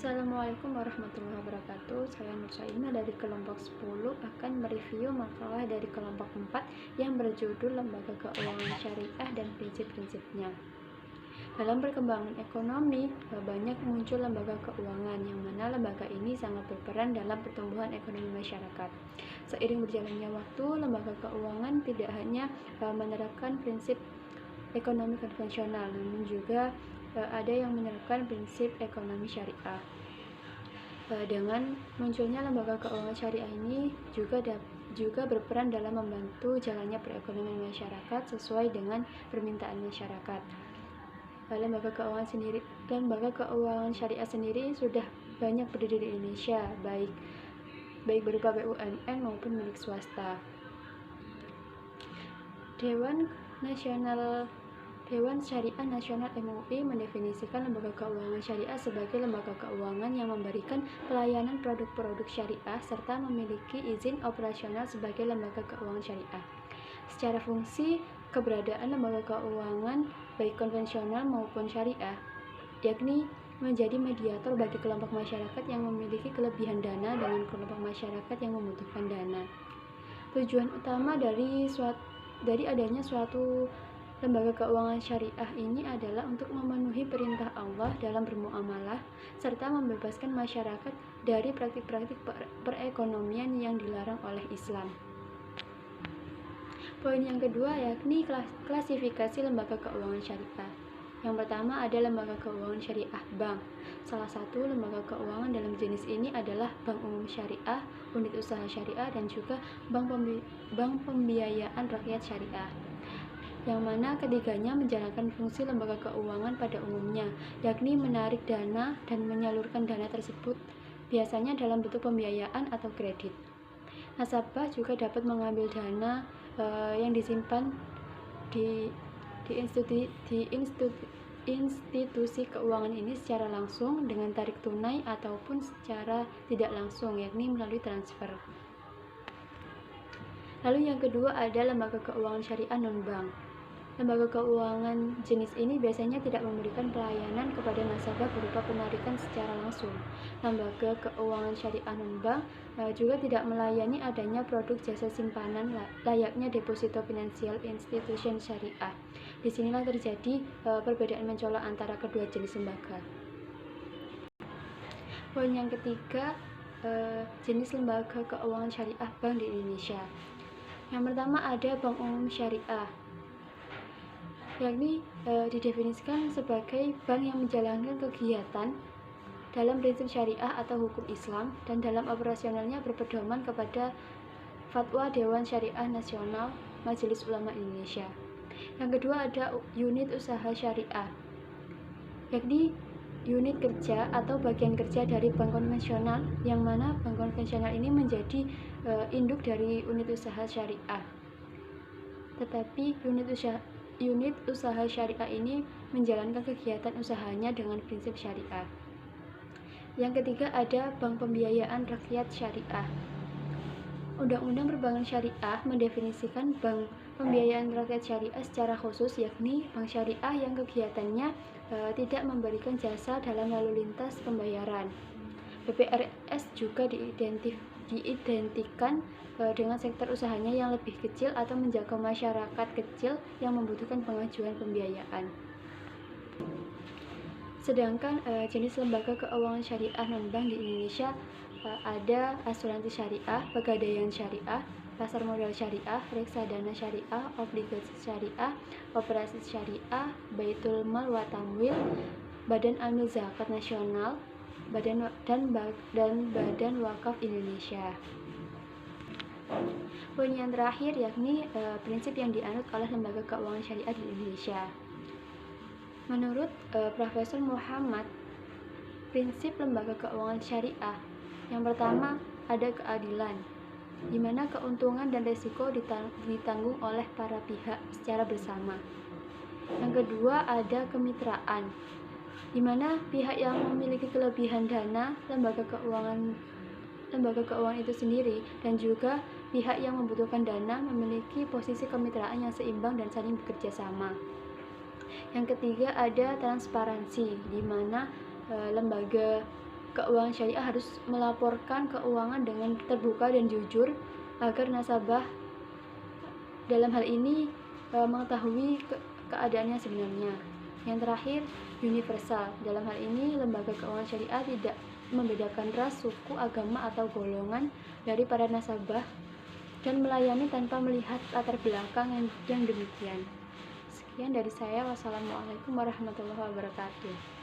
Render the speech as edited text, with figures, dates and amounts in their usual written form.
Assalamualaikum warahmatullahi wabarakatuh. Saya Nur Saina dari kelompok 10 akan mereview makalah dari kelompok 4 yang berjudul Lembaga Keuangan Syariah dan Prinsip-prinsipnya. Dalam perkembangan ekonomi, banyak muncul lembaga keuangan yang mana lembaga ini sangat berperan dalam pertumbuhan ekonomi masyarakat. Seiring berjalannya waktu, lembaga keuangan tidak hanya menerapkan prinsip ekonomi konvensional, namun juga ada yang menerapkan prinsip ekonomi syariah. Dengan munculnya lembaga keuangan syariah ini juga berperan dalam membantu jalannya perekonomian masyarakat sesuai dengan permintaan masyarakat. Lembaga keuangan syariah sendiri sudah banyak berdiri di Indonesia, baik berupa BUMN maupun milik swasta. Dewan Syariah Nasional MUI mendefinisikan lembaga keuangan syariah sebagai lembaga keuangan yang memberikan pelayanan produk-produk syariah serta memiliki izin operasional sebagai lembaga keuangan syariah. Secara fungsi, keberadaan lembaga keuangan baik konvensional maupun syariah, yakni menjadi mediator bagi kelompok masyarakat yang memiliki kelebihan dana dengan kelompok masyarakat yang membutuhkan dana. Tujuan utama dari adanya suatu lembaga keuangan syariah ini adalah untuk memenuhi perintah Allah dalam bermuamalah serta membebaskan masyarakat dari praktik-praktik perekonomian yang dilarang oleh Islam. Poin yang kedua yakni klasifikasi lembaga keuangan syariah. Yang pertama ada lembaga keuangan syariah bank. Salah satu lembaga keuangan dalam jenis ini adalah Bank Umum Syariah, Unit Usaha Syariah, dan juga Bank Pembiayaan Rakyat Syariah, yang mana ketiganya menjalankan fungsi lembaga keuangan pada umumnya, yakni menarik dana dan menyalurkan dana tersebut biasanya dalam bentuk pembiayaan atau kredit. Nasabah juga dapat mengambil dana yang disimpan di institusi keuangan ini secara langsung dengan tarik tunai ataupun secara tidak langsung, yakni melalui transfer. Lalu yang kedua ada lembaga keuangan syariah non-bank. Lembaga keuangan jenis ini biasanya tidak memberikan pelayanan kepada nasabah berupa penarikan secara langsung. Lembaga keuangan syariah non-bank juga tidak melayani adanya produk jasa simpanan layaknya deposito financial institution syariah. Disinilah terjadi perbedaan mencolok antara kedua jenis lembaga. Poin yang ketiga, jenis lembaga keuangan syariah bank di Indonesia. Yang pertama ada Bank Umum Syariah, yakni didefinisikan sebagai bank yang menjalankan kegiatan dalam prinsip syariah atau hukum Islam dan dalam operasionalnya berpedoman kepada Fatwa Dewan Syariah Nasional Majelis Ulama Indonesia. Yang kedua ada Unit Usaha Syariah, yakni unit kerja atau bagian kerja dari bank konvensional, yang mana bank konvensional ini menjadi induk dari unit usaha syariah. Tetapi unit usaha syariah ini menjalankan kegiatan usahanya dengan prinsip syariah. Yang ketiga ada Bank Pembiayaan Rakyat Syariah. Undang-Undang Perbankan Syariah mendefinisikan Bank Pembiayaan Rakyat Syariah secara khusus, yakni bank syariah yang kegiatannya tidak memberikan jasa dalam lalu lintas pembayaran. BPRS juga diidentikan dengan sektor usahanya yang lebih kecil atau menjangkau masyarakat kecil yang membutuhkan pengajuan pembiayaan. Sedangkan jenis lembaga keuangan syariah non-bank di Indonesia ada asuransi syariah, pegadaian syariah, pasar modal syariah, reksadana syariah, obligasi syariah, operasi syariah, Baitul Mal wa Tamwil, Badan Amil Zakat Nasional, dan Badan Wakaf Indonesia. Poin yang terakhir yakni prinsip yang dianut oleh lembaga keuangan syariah di Indonesia. Menurut Profesor Muhammad, prinsip lembaga keuangan syariah yang pertama ada keadilan, di mana keuntungan dan risiko ditanggung oleh para pihak secara bersama. Yang kedua ada kemitraan, di mana pihak yang memiliki kelebihan dana lembaga keuangan itu sendiri dan juga pihak yang membutuhkan dana memiliki posisi kemitraan yang seimbang dan saling bekerja sama. Yang ketiga ada transparansi, di mana lembaga keuangan syariah harus melaporkan keuangan dengan terbuka dan jujur agar nasabah dalam hal ini mengetahui keadaannya sebenarnya. Yang terakhir, universal. Dalam hal ini, lembaga keuangan syariah tidak membedakan ras, suku, agama, atau golongan dari para nasabah dan melayani tanpa melihat latar belakang yang demikian. Sekian dari saya. Wassalamualaikum warahmatullahi wabarakatuh.